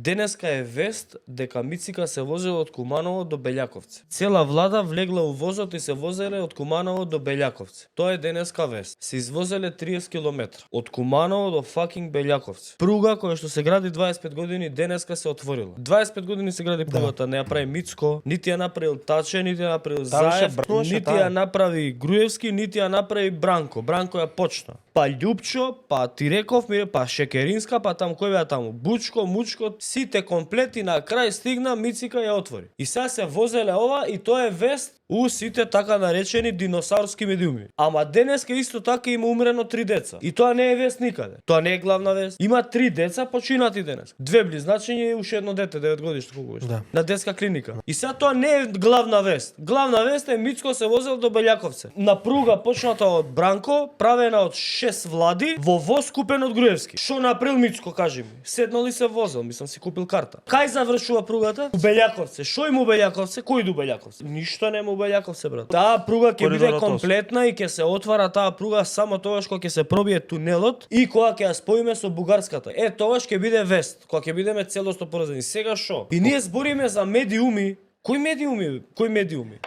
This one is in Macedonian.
Денеска е вест дека Мицика се возела од Куманово до Белјаковци. Цела влада влегла у возот и се возеле од Куманово до Белјаковци. Тоа е денеска вест. Се извозеле 30 километра од Куманово до факинг Белјаковци. Пруга која што се гради 25 години денеска се отворила. 25 години се гради пругата, не ја прави Мицко, нити ја направил Таче, нити ја направил Заев, нити ја направи Груевски, нити ја направи Бранко. Бранко ја почна. Па Љупчо, па ти реков, па Шекеринска, па там кој беа таму, Бучко, Мучко, сите комплети на крај стигна, Мицика ја отвори. И сега се возеле ова и тоа е вест у сите така наречени диносаурски медиуми. Ама денеска исто така има умрено 3 деца. И тоа не е вест никаде. Тоа не е главна вест. Има 3 деца починати денес. 2 близначиња и уште едно дете, 9 годишно колку беше. Да. На детска клиника. И сега тоа не е главна вест. Главна вест е Мицко се возел до Белјаковци. На пруга почната од Бранко, правена од 6 влади, во воз купен од Груевски. Што направил Мицко, кажи ми? Седнал ли се возел? Мислам си купил карта. Кај завршува пругата? У Белјаковци. Што има у Белјаковци? Кој иде у Белјаковци? Ништо нема у Белјаковци, брат. Таа пруга ќе биде комплетна и ќе се отвара таа пруга само тогаш кога ќе се пробие тунелот и кога ќе ја споиме со бугарската. Тогаш ќе биде вест, кога ќе бидеме целосно поразени. Сега што? И ние збориме за медиуми. Кои медиуми? Кои медиуми?